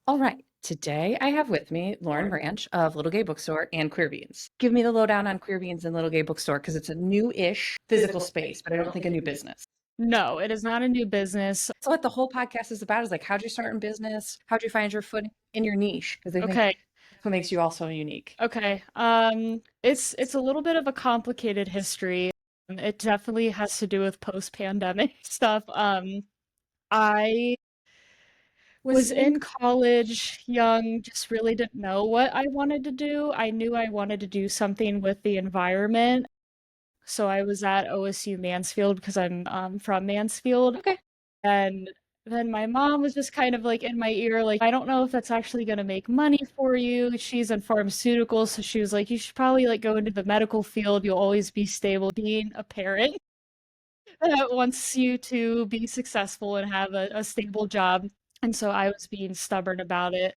All right. Today I have with me Lauren Branch of Little Gay Bookstore and Queer Beans. Give me the lowdown on Queer Beans and Little Gay Bookstore because it's a new-ish physical space, but I don't think a new business. No, it is not a new business. So what the whole podcast is about is like, how'd you start in business? How'd you find your foot in your niche? Because I think Okay. that's what makes you also unique. Okay. It's a little bit of a complicated history. It definitely has to do with post-pandemic stuff. I Was was in in college young, just really didn't know what I wanted to do. I knew I wanted to do something with the environment. So I was at OSU Mansfield because I'm from Mansfield. okay. And then my mom was just kind of like in my ear, like, I don't know if that's actually going to make money for you. She's in pharmaceuticals, so she was like, you should probably like go into the medical field. You'll always be stable. Being a parent that wants you to be successful and have a stable job. And so I was being stubborn about it.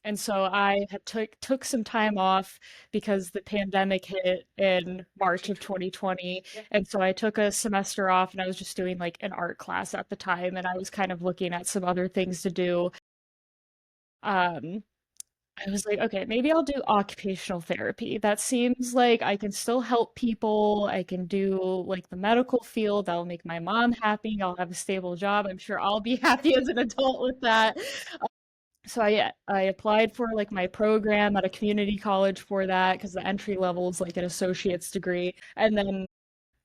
And so I had took some time off because the pandemic hit in March of 2020. And so I took a semester off and I was just doing like an art class at the time and I was kind of looking at some other things to do. Um I was like, okay, maybe I'll do occupational therapy. That seems like I can still help people. I can do like the medical field. That'll make my mom happy. I'll have a stable job. I'm sure I'll be happy as an adult with that. So I applied for like my program at a community college for that because the entry level is like an associate's degree. And then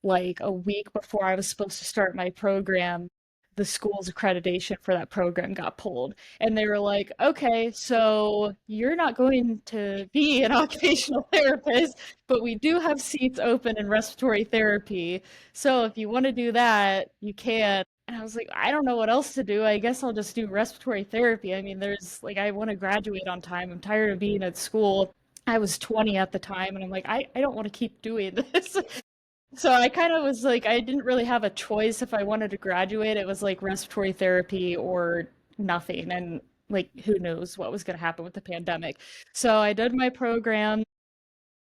like a week before I was supposed to start my program, the school's accreditation for that program got pulled. And they were like, okay, so you're not going to be an occupational therapist, but we do have seats open in respiratory therapy. So if you want to do that, you can. And I was like, I don't know what else to do. I guess I'll just do respiratory therapy. I mean, there's like, I want to graduate on time. I'm tired of being at school. I was 20 at the time, and I'm like, I don't want to keep doing this. So I kind of was like, I didn't really have a choice if I wanted to graduate. It was like respiratory therapy or nothing. And like, who knows what was going to happen with the pandemic. So I did my program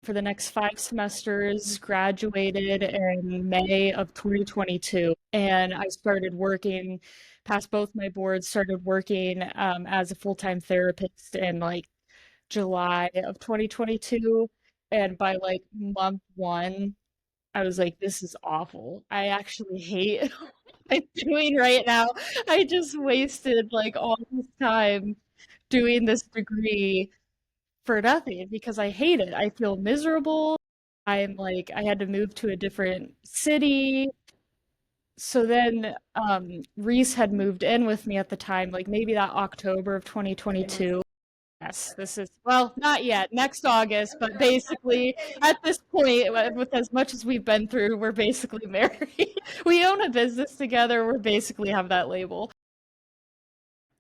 for the next 5 semesters, graduated in May of 2022. And I started working, passed both my boards, started working as a full-time therapist in like July of 2022. And by like month one, I was like, this is awful. I actually hate what I'm doing right now. I just wasted like all this time doing this degree for nothing because I hate it. I feel miserable. I'm like, I had to move to a different city. So then Reese had moved in with me at the time, like maybe that October of 2022. Yes, this is, well, not yet, next August, but basically at this point, with as much as we've been through, we're basically married. We own a business together. We're basically have that label.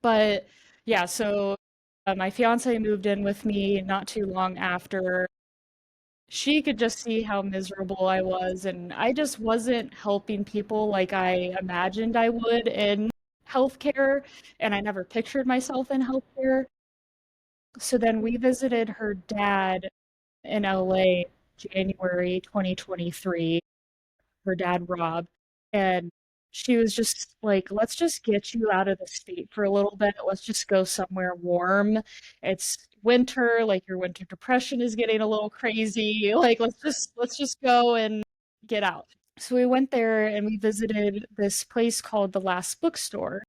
But yeah, so my fiance moved in with me not too long after. She could just see how miserable I was, and I just wasn't helping people like I imagined I would in healthcare, and I never pictured myself in healthcare. So then we visited her dad in LA January 2023, her dad Rob, and she was just like, let's just get you out of the state for a little bit. Let's just go somewhere warm. It's winter, like your winter depression is getting a little crazy. Like let's just go and get out. So we went there and we visited this place called the Last Bookstore.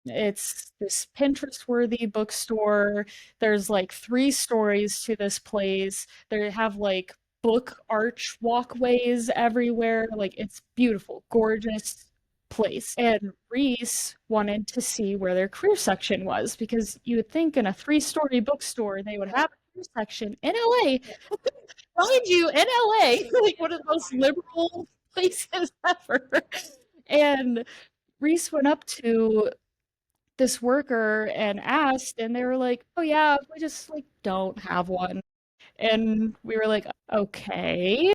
It's this Pinterest-worthy bookstore. There's like 3 stories to this place. They have like book arch walkways everywhere. Like it's beautiful, gorgeous place. And Reese wanted to see where their career section was because you would think in a 3-story bookstore they would have a career section in LA. Mind you, in LA, like one of the most liberal places ever. And Reese went up to this worker and asked, and they were like, "Oh yeah, we just like don't have one." And we were like, "Okay,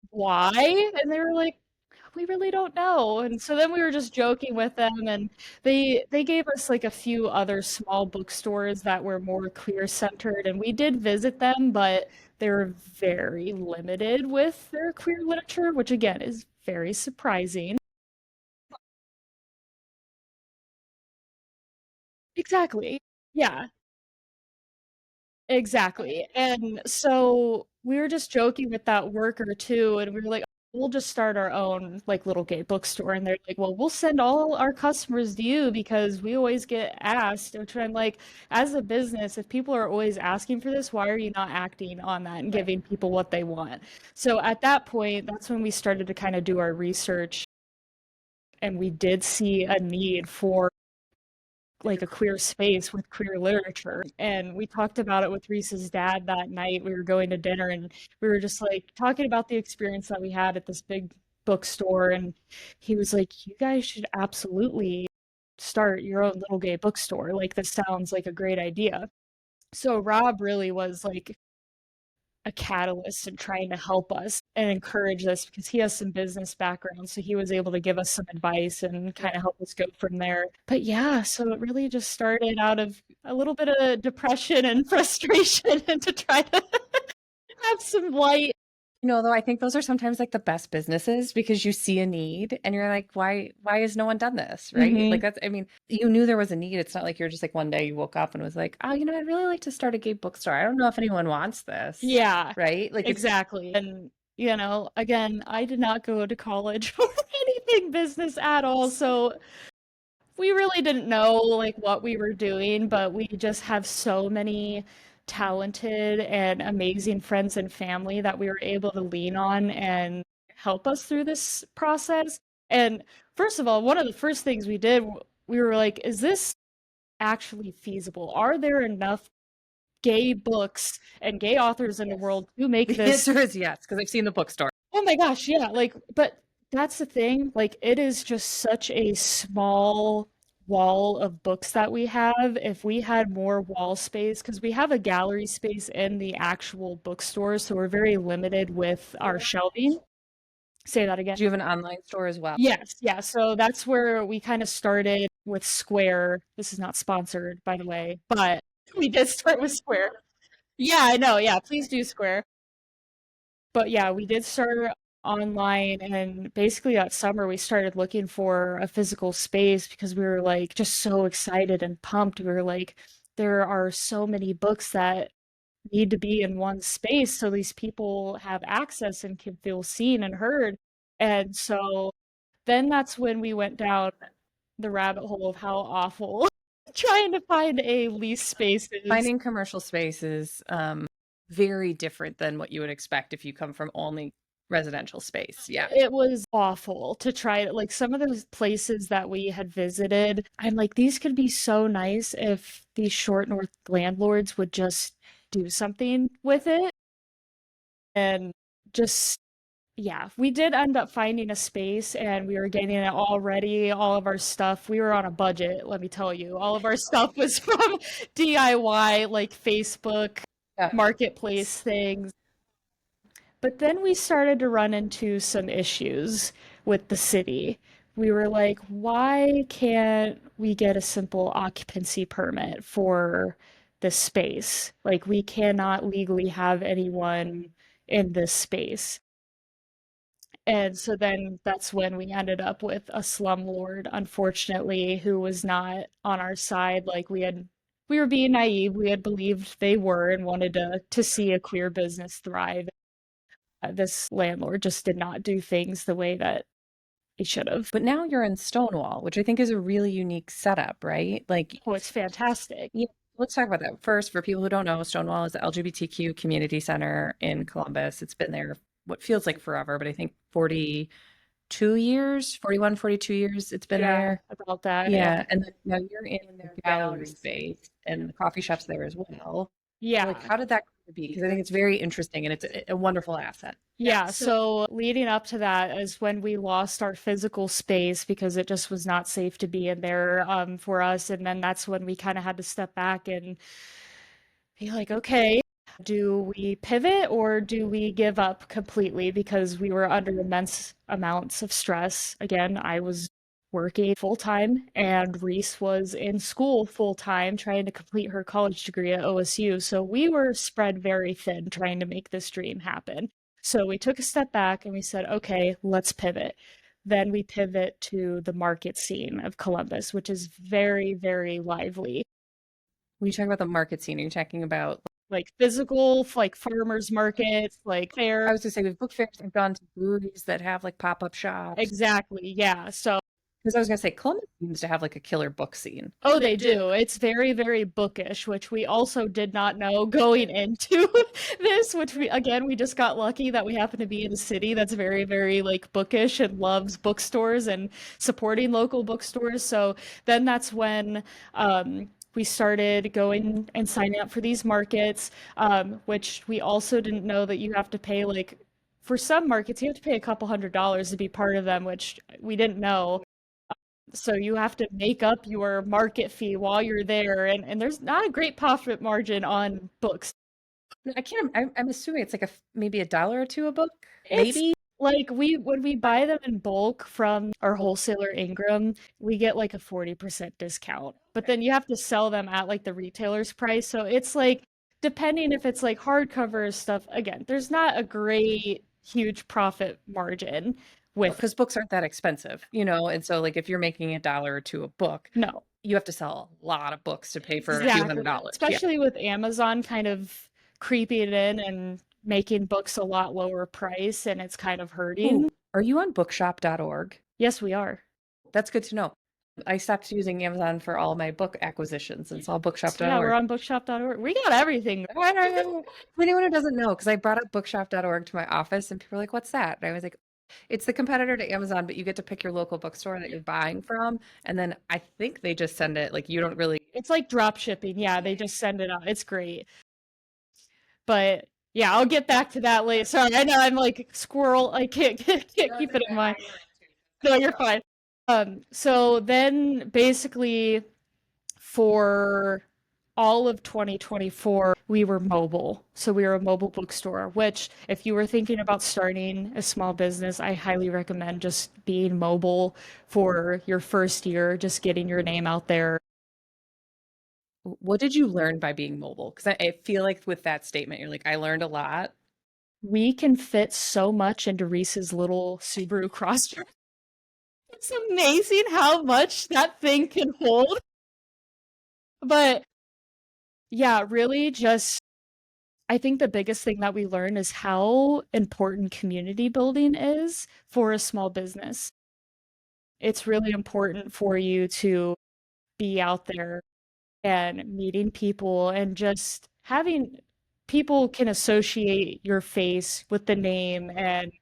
why?" And they were like, "We really don't know." And so then we were just joking with them, and they gave us like a few other small bookstores that were more queer centered, and we did visit them, but they were very limited with their queer literature, which again is very surprising. Exactly. Yeah. Exactly. And so we were just joking with that worker too, and we were like, we'll just start our own like little gay bookstore. And they're like, well, we'll send all our customers to you because we always get asked. Which I'm like, as a business, if people are always asking for this, why are you not acting on that and Right. giving people what they want? So at that point, that's when we started to kind of do our research, and we did see a need for like a queer space with queer literature. And we talked about it with Reese's dad that night. We were going to dinner and we were just like talking about the experience that we had at this big bookstore. And he was like, you guys should absolutely start your own little gay bookstore. Like, this sounds like a great idea. So Rob really was like a catalyst in trying to help us and encourage us because he has some business background. So he was able to give us some advice and kind of help us go from there. But yeah, so it really just started out of a little bit of depression and frustration and to try to have some light. Though I think those are sometimes like the best businesses because you see a need and you're like, why has no one done this? Right? Like Mm-hmm. that's, I mean, you knew there was a need. It's not like you're just like one day you woke up and was like, oh, I'd really like to start a gay bookstore. I don't know if anyone wants this. Yeah, Right? Like it's exactly. And again, I did not go to college or anything business at all. So we really didn't know like what we were doing, but we just have so many talented and amazing friends and family that we were able to lean on and help us through this process. And first of all, one of the first things we did, we were like, is this actually feasible? Are there enough gay books and gay authors in the yes. world to make The this? answer is yes, because I've seen the bookstore. Oh my gosh, yeah, like, but that's the thing, like, it is just such a small wall of books that we have. If we had more wall space, because we have a gallery space in the actual bookstore, so we're very limited with our shelving. Say that again. Do you have an online store as well? Yes, yeah, so that's where we kind of started with Square. This is not sponsored, by the way, but we did start with Square. Yeah, I know, yeah, please do Square. But yeah, we did start online, and basically that summer we started looking for a physical space because we were like just so excited and pumped. We were like, there are so many books that need to be in one space so these people have access and can feel seen and heard. And so then that's when we went down the rabbit hole of how awful trying to find a lease space is. Finding commercial space is very different than what you would expect if you come from only residential space. Yeah. It was awful to try like some of those places that we had visited. I'm like, these could be so nice if these short north landlords would just do something with it. And just, yeah, we did end up finding a space and we were getting it all ready, all of our stuff. We were on a budget, let me tell you. All of our stuff was from DIY, like Facebook Yeah. marketplace things. But then we started to run into some issues with the city. We were like, why can't we get a simple occupancy permit for this space? Like, we cannot legally have anyone in this space. And so then that's when we ended up with a slumlord, unfortunately, who was not on our side. Like, we were being naive. We had believed they were and wanted to see a queer business thrive. This landlord just did not do things the way that he should have. But now you're in Stonewall, which I think is a really unique setup, right? Like, Oh, it's fantastic. yeah, let's talk about that. First, for people who don't know, Stonewall is the LGBTQ community center in Columbus. It's been there what feels like forever, but I think 42 years, 41, 42 years it's been there. About that. Yeah. And then now you're in their gallery space and the coffee shop's there as well. Yeah. Like, how did that come to be? Because I think it's very interesting and it's a wonderful asset. Yeah, so leading up to that is when we lost our physical space because it just was not safe to be in there for us. And then that's when we kind of had to step back and be like, okay, do we pivot or do we give up completely? Because we were under immense amounts of stress. Again, I was working full time and Reese was in school full time trying to complete her college degree at OSU. So we were spread very thin trying to make this dream happen. So we took a step back and we said, okay, let's pivot. then we pivot to the market scene of Columbus, which is very, very lively. When you talk about the market scene, are you talking about, Like physical, like farmers markets, like fair. I was gonna say, with book fairs, I've gone to breweries that have like pop-up shops. Exactly. Yeah. So, Because I was gonna say, Columbus seems to have like a killer book scene. oh, they do. It's very, very bookish, which we also did not know going into this, which we just got lucky that we happen to be in a city that's very, very like bookish and loves bookstores and supporting local bookstores. So then that's when we started going and signing up for these markets, which we also didn't know that you have to pay like for some markets, you have to pay a couple $100s to be part of them, which we didn't know. So you have to make up your market fee while you're there, and there's not a great profit margin on books. I can't. I'm assuming it's like maybe a dollar or two a book, It's maybe. like when we buy them in bulk from our wholesaler Ingram, we get like a 40% discount. But then you have to sell them at like the retailer's price. So it's like depending if it's like hardcover stuff, again, there's not a great huge profit margin with Because books aren't that expensive, and so like if you're making a dollar or two a book, no. you have to sell a lot of books to pay for a few Exactly. $100s. Yeah. Especially with Amazon kind of creeping in and making books a lot lower price and it's kind of hurting. Ooh, are you on bookshop.org? Yes, we are. That's good to know. I stopped using Amazon for all my book acquisitions and saw Yeah, we're bookshop.org. on bookshop.org. We got everything. For anyone who doesn't know, because I brought up bookshop.org to my office and people were like, what's that? And I was like, it's the competitor to Amazon, but you get to pick your local bookstore that you're buying from. And then I think they just send it, like you don't really. It's like drop shipping. Yeah, they just send it out. It's great. But yeah, I'll get back to that later. Sorry, I know I'm like squirrel. I can't keep it in mind. No, you're fine. So then basically for all of 2024, we were mobile. So we were a mobile bookstore, which if you were thinking about starting a small business, I highly recommend just being mobile for your first year, just getting your name out there. What did you learn by being mobile? Because I feel like with that statement, you're like, I learned a lot. We can fit so much into Reese's little Subaru Crosstrek. It's amazing how much that thing can hold. But yeah, really just I think the biggest thing that we learn is how important community building is for a small business. It's really important for you to be out there and meeting people and just having people can associate your face with the name, and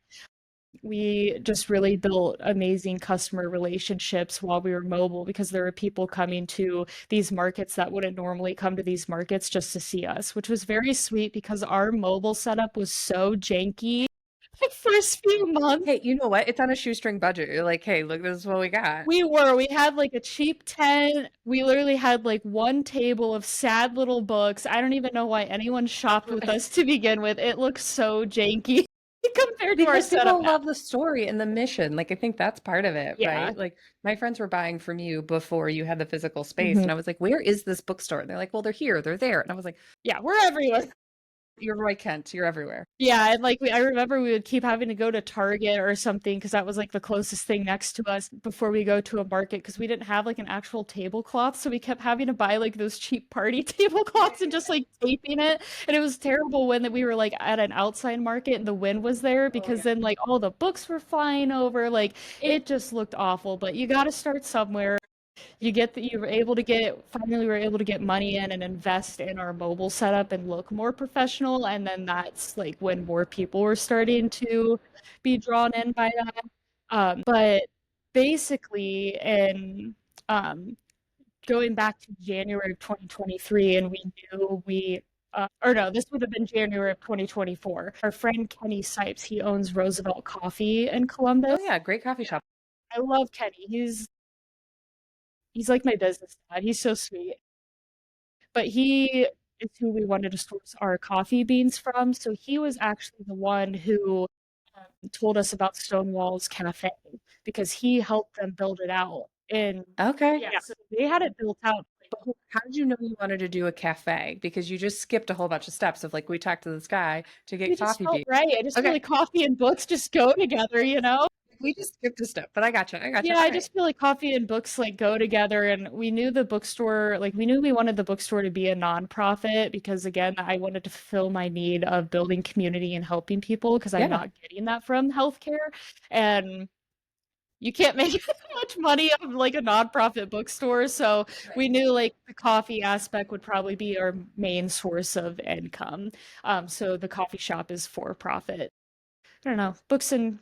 we just really built amazing customer relationships while we were mobile because there were people coming to these markets that wouldn't normally come to these markets just to see us, which was very sweet because our mobile setup was so janky the first few months. Hey, you know what? It's on a shoestring budget. You're like, hey, look, this is what we got. We had like a cheap tent. We literally had like one table of sad little books. I don't even know why anyone shopped with us to begin with. It looks so janky compared to our Because setup people now. love the story and the mission. Like, I think that's part of it, Yeah. right? Like, my friends were buying from you before you had the physical space. Mhm. And I was like, where is this bookstore? And they're like, well, they're here, they're there. And I was like, Yeah, we're everywhere. you're Roy Kent, you're everywhere. Yeah, and like I remember we would keep having to go to Target or something because that was like the closest thing next to us before we go to a market because we didn't have like an actual tablecloth, so we kept having to buy like those cheap party tablecloths and just like taping it. And it was terrible when that we were like at an outside market and the wind was there because then like all the books were flying over. Like it just looked awful. But you got to start somewhere. You were able to finally we were able to get money in and invest in our mobile setup and look more professional, and then that's like when more people were starting to be drawn in by that. But basically in going back to January of 2023, and we knew or no, this would have been January of 2024. Our friend Kenny Sipes, he owns Roosevelt Coffee in Columbus. Oh, yeah, great coffee shop. I love Kenny. He's like my business dad. He's so sweet. But he is who we wanted to source our coffee beans from. So he was actually the one who told us about Stonewall's Cafe because he helped them build it out. And Okay. yeah, so they had it built out. But how did you know you wanted to do a cafe? Because you just skipped a whole bunch of steps of like, we talked to this guy to It get just coffee felt beans. right. I just feel Okay. like coffee and books just go together, you know? We just skipped a step, but I gotcha. I gotcha. Yeah, All I right. just feel like coffee and books like go together, and we knew the bookstore, like we knew we wanted the bookstore to be a nonprofit because again, I wanted to fulfill my need of building community and helping people because I'm Yeah. not getting that from healthcare. And you can't make much money of like a nonprofit bookstore. So Right. we knew like the coffee aspect would probably be our main source of income. So the coffee shop is for profit. I don't know. Books and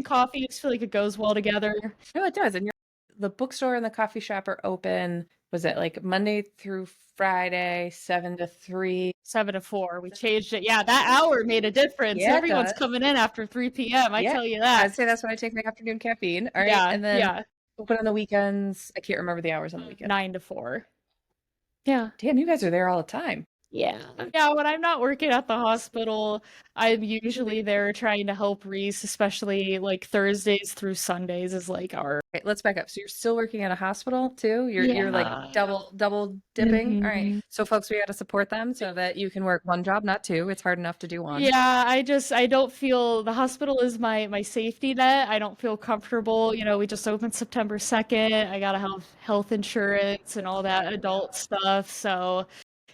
coffee, I just feel like it goes well together. No, it does. And the bookstore and the coffee shop are open. Was it like Monday through Friday, 7 to 3? 7 to 4. We changed it. Yeah, that hour made a difference. Yeah, it Everyone's does. coming in after 3 p.m. I Yeah. tell you that. I'd say that's when I take my afternoon caffeine. All right. Yeah, And then yeah. open on the weekends. I can't remember the hours on the weekend. 9 to 4. Yeah. Damn, you guys are there all the time. Yeah. Yeah, when I'm not working at the hospital, I'm usually there trying to help Reese, especially like Thursdays through Sundays is like our Okay, let's back up. So you're still working at a hospital too? You're like yeah. double dipping. All right. Mhm. So folks, we got to support them so that you can work one job, not two. It's hard enough to do one. Yeah, I don't feel the hospital is my safety net. I don't feel comfortable. We just opened September 2nd. I gotta have health insurance and all that adult stuff. So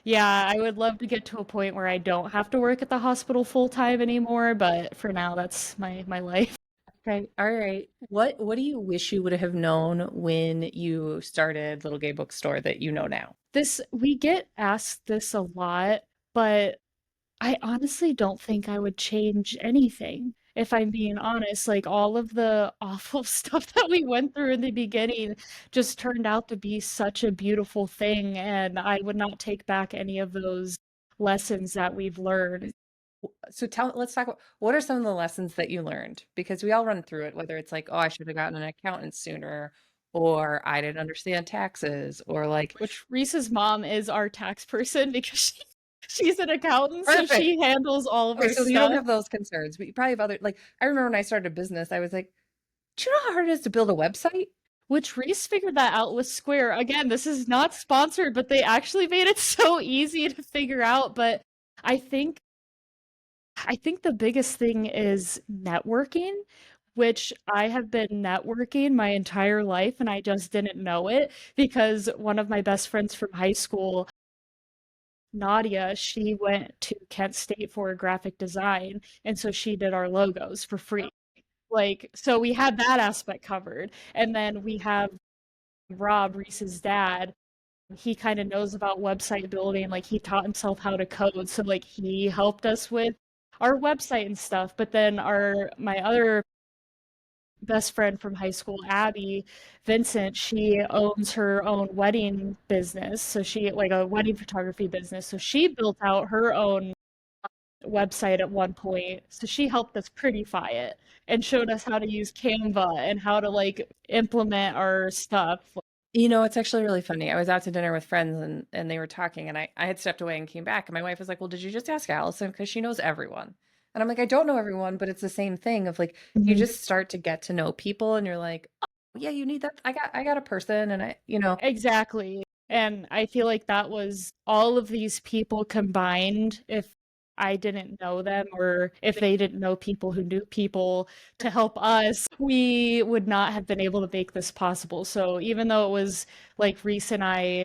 yeah, I would love to get to a point where I don't have to work at the hospital full time anymore, but for now that's my life. Okay. All right. What do you wish you would have known when you started Little Gay Bookstore that you know now? We get asked this a lot, but I honestly don't think I would change anything, if I'm being honest. Like all of the awful stuff that we went through in the beginning just turned out to be such a beautiful thing, and I would not take back any of those lessons that we've learned. So let's talk about what are some of the lessons that you learned? Because we all run through it, whether it's like, oh, I should have gotten an accountant sooner, or I didn't understand taxes, or like, Which Reese's mom is our tax person because she's an accountant, so perfect. she handles all of Okay, our so you don't stuff. have those concerns, but you probably have other, like, I remember when I started a business, I was like, do you know how hard it is to build a website? Which Reese figured that out with Square. Again, this is not sponsored, but they actually made it so easy to figure out. But I think I think the biggest thing is networking, which I have been networking my entire life and I just didn't know it because one of my best friends from high school, Nadia, she went to Kent State for graphic design, and so she did our logos for free. Like, so we had that aspect covered. And then we have Rob, Reese's dad. He kind of knows about website building. Like, he taught himself how to code. So, like, he helped us with our website and stuff. But then my other best friend from high school, Abby Vincent, she owns her own wedding business. So she like a wedding photography business. So she built out her own website at one point. So she helped us prettify it and showed us how to use Canva and how to like implement our stuff. You know, it's actually really funny. I was out to dinner with friends and they were talking and I had stepped away and came back and my wife was like, well, did you just ask Allison? Because she knows everyone. And I'm like, I don't know everyone, but it's the same thing of like, you Mhm. just start to get to know people and you're like, oh, yeah, you need that. I got a person and Exactly. And I feel like that was all of these people combined. If I didn't know them or if they didn't know people who knew people to help us, we would not have been able to make this possible. So even though it was like Reese and I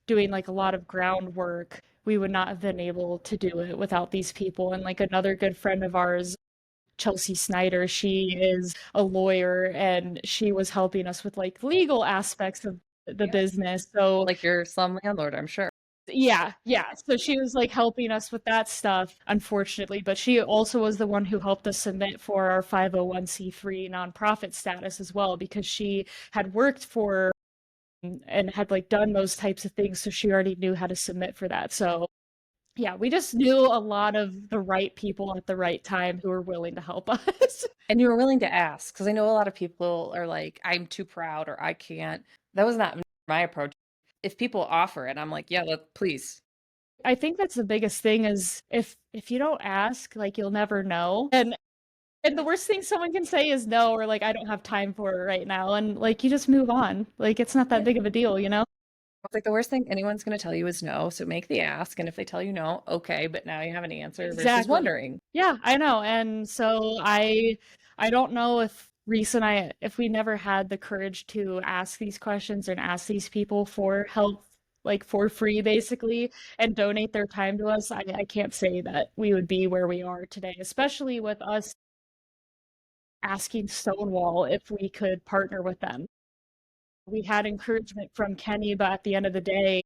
doing like a lot of groundwork, we would not have been able to do it without these people. And like another good friend of ours, Chelsea Snyder, she is a lawyer and she was helping us with like legal aspects of the business. So like your slum landlord, I'm sure. yeah, yeah. So she was like helping us with that stuff, unfortunately, but she also was the one who helped us submit for our 501c3 nonprofit status as well because she had worked for and had like done those types of things, so she already knew how to submit for that. So yeah, we just knew a lot of the right people at the right time who were willing to help us. And you were willing to ask because I know a lot of people are like, I'm too proud or I can't. That was not my approach. If people offer it, I'm like, yeah, please. I think that's the biggest thing is if you don't ask, like you'll never know. And the worst thing someone can say is no or like I don't have time for it right now and like you just move on. Like it's not that Yeah. big of a deal, you know? It's like the worst thing anyone's going to tell you is no. So make the ask. And if they tell you no, okay, but now you have an answer versus Exactly. wondering. Yeah, I know. And so I don't know if Reese and I, if we never had the courage to ask these questions and ask these people for help, like for free, basically, and donate their time to us, I can't say that we would be where we are today, especially with us asking Stonewall if we could partner with them. We had encouragement from Kenny, but at the end of the day,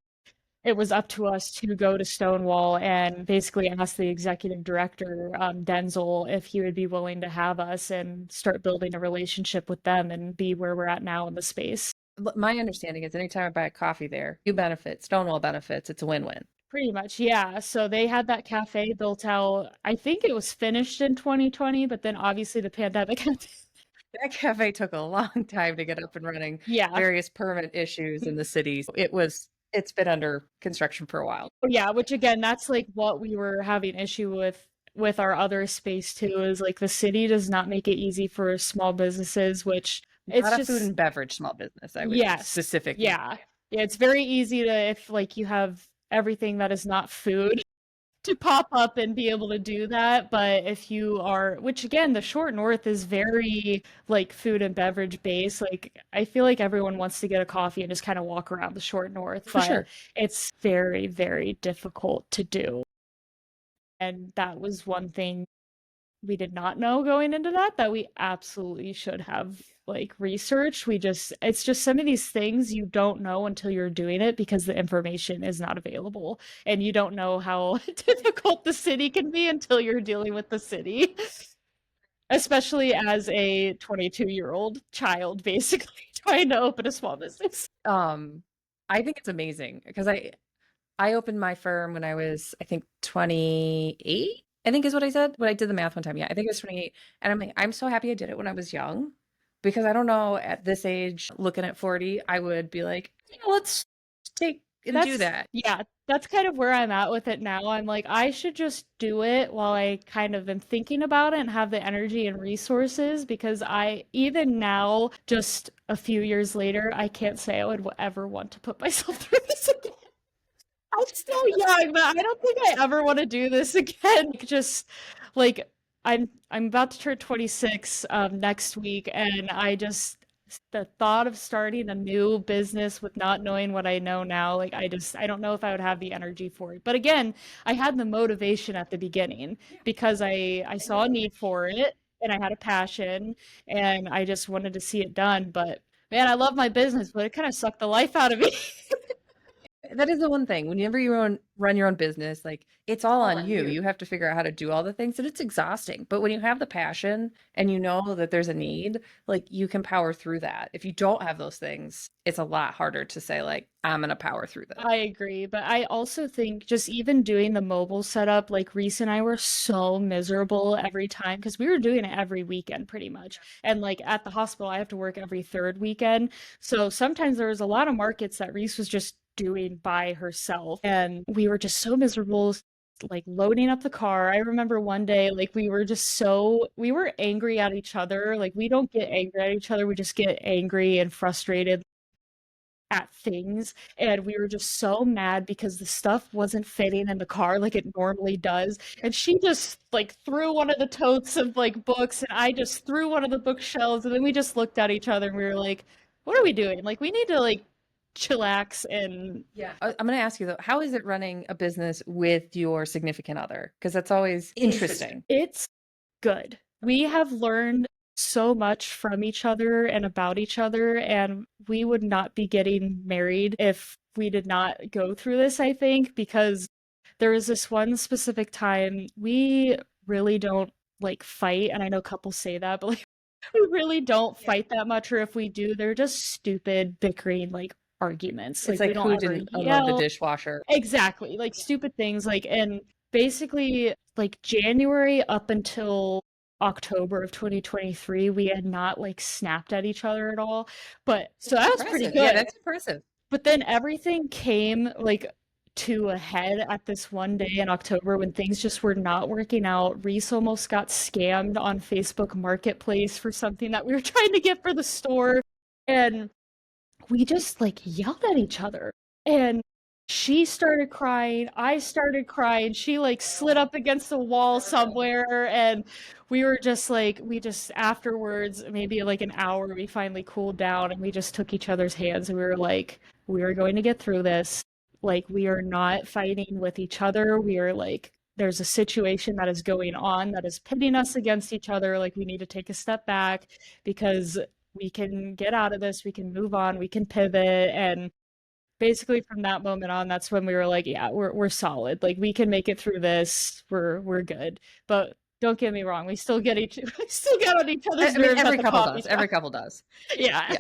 it was up to us to go to Stonewall and basically ask the executive director, Denzel, if he would be willing to have us and start building a relationship with them and be where we're at now in the space. My understanding is anytime I buy a coffee there, you benefit, Stonewall benefits, it's a win-win. Pretty much, yeah. So they had that cafe built out. I think it was finished in 2020, but then obviously the pandemic happened. That cafe took a long time to get up and running. Yeah. Various permit issues in the city. It's been under construction for a while. Yeah, which again, that's like what we were having issue with our other space too, is like the city does not make it easy for small businesses, which it's Not a just food and beverage small business, I would yes, specifically. yeah. Yeah, it's very easy to, if like you have everything that is not food, to pop up and be able to do that. But if you are, which again, the short north is very like food and beverage based. Like I feel like everyone wants to get a coffee and just kind of walk around the short north, For but sure. it's very, very difficult to do. And that was one thing we did not know going into that we absolutely should have like researched. It's just some of these things you don't know until you're doing it because the information is not available, and you don't know how difficult the city can be until you're dealing with the city, especially as a 22-year-old child basically trying to open a small business. I think it's amazing because I opened my firm when I was, I think, 28, I think is what I said. When I did the math one time. Yeah, I think it was 28. And I'm like, I'm so happy I did it when I was young because I don't know at this age, looking at 40, I would be like, let's take and do that. Yeah, that's kind of where I'm at with it now. I'm like, I should just do it while I kind of am thinking about it and have the energy and resources, because even now, just a few years later, I can't say I would ever want to put myself through this again. I'm still young, but I don't think I ever want to do this again. Just like I'm about to turn 26 next week, and the thought of starting a new business with not knowing what I know now, like I don't know if I would have the energy for it. But again, I had the motivation at the beginning because I saw a need for it and I had a passion and I just wanted to see it done. But man, I love my business, but it kind of sucked the life out of me. That is the one thing. Whenever run your own business, like it's all on you. You have to figure out how to do all the things, and it's exhausting. But when you have the passion and you know that there's a need, like you can power through that. If you don't have those things, it's a lot harder to say like I'm gonna power through that. I agree, but I also think just even doing the mobile setup, like Reese and I were so miserable every time because we were doing it every weekend pretty much. And like at the hospital, I have to work every third weekend. So sometimes there was a lot of markets that Reese was just doing by herself. And we were just so miserable, like loading up the car. I remember one day, like we were angry at each other. Like we don't get angry at each other, we just get angry and frustrated at things, and we were just so mad because the stuff wasn't fitting in the car like it normally does, and she just like threw one of the totes of like books and I just threw one of the bookshelves, and then we just looked at each other and we were like, what are we doing? Like we need to like chillax. And yeah, I'm going to ask you though, how is it running a business with your significant other? Because that's always interesting. It's good. We have learned so much from each other and about each other, and we would not be getting married if we did not go through this, I think, because there was this one specific time we really don't like fight, and I know couples say that, but like we really don't fight that much, or if we do, they're just stupid bickering like arguments. It's we like don't who ever didn't unload the yell. dishwasher. Exactly, like stupid things, like, and basically like January up until October of 2023, we had not like snapped at each other at all. But so that was pretty good. Yeah, that's impressive. But then everything came like to a head at this one day in October when things just were not working out. Reese almost got scammed on Facebook Marketplace for something that we were trying to get for the store. And we just like yelled at each other. And She started crying, I started crying, she, like, slid up against the wall somewhere, and we were just like we just afterwards, maybe, like, an hour, we finally cooled down, and we just took each other's hands, and we were like, "We are going to get through this. Like, we are not fighting with each other, we are, like there's a situation that is going on that is pitting us against each other, like, we need to take a step back because we can get out of this, we can move on, we can pivot," and basically from that moment on, that's when we were like, yeah, we're solid. Like we can make it through this. We're good. But don't get me wrong, we still get we still get on each other's I mean, nerves at every the couple coffee does. Every shop. couple does. Yeah.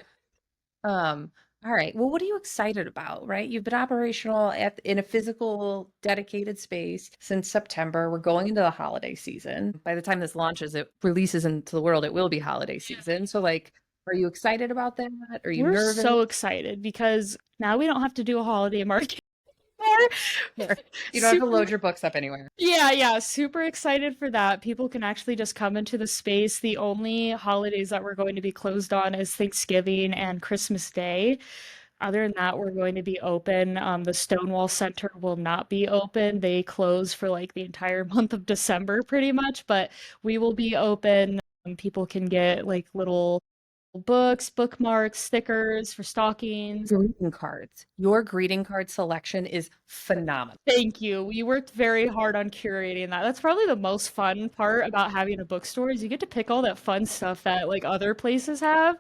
Yeah. All right. Well, what are you excited about, right? You've been operational in a physical, dedicated space since September. We're going into the holiday season. By the time this launches, it releases into the world, it will be holiday season. So, like, are you excited about that? Are you We're nervous? so excited because now we don't have to do a holiday market anymore. You don't have to Super load your books up anywhere. Yeah, super excited for that. People can actually just come into the space. The only holidays that we're going to be closed on is Thanksgiving and Christmas Day. Other than that, we're going to be open. The Stonewall Center will not be open. They close for like the entire month of December pretty much, but we will be open. People can get like little books, bookmarks, stickers for stockings. Greeting cards. Your greeting card selection is phenomenal. Thank you. We worked very hard on curating that. That's probably the most fun part about having a bookstore is you get to pick all that fun stuff that like other places have.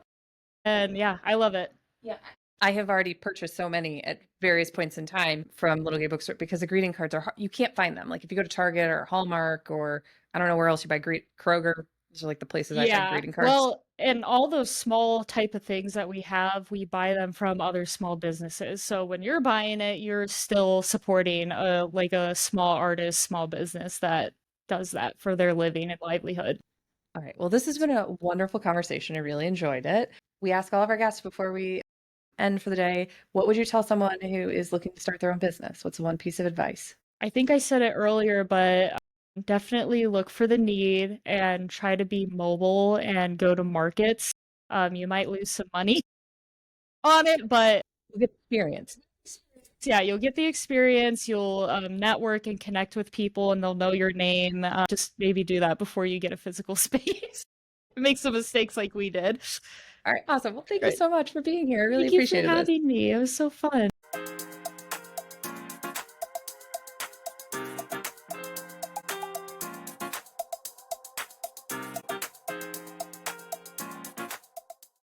And yeah, I love it. Yeah. I have already purchased so many at various points in time from Little Gay Bookstore because the greeting cards are hard. You can't find them. Like if you go to Target or Hallmark or I don't know where else you buy Kroger. Those are like the places I buy Yeah. greeting cards. Well, and all those small type of things that we have, we buy them from other small businesses. So when you're buying it, you're still supporting a small artist, small business that does that for their living and livelihood. All right. Well, this has been a wonderful conversation. I really enjoyed it. We ask all of our guests before we end for the day, what would you tell someone who is looking to start their own business? What's one piece of advice? I think I said it earlier, but definitely look for the need and try to be mobile and go to markets. You might lose some money on it, but You get experience. yeah, you'll get the experience. You'll network and connect with people, and they'll know your name. Just maybe do that before you get a physical space. Make some mistakes like we did. All right. Awesome. Well, thank you Right. so much for being here. I really Thank you for appreciated this. having me. It was so fun.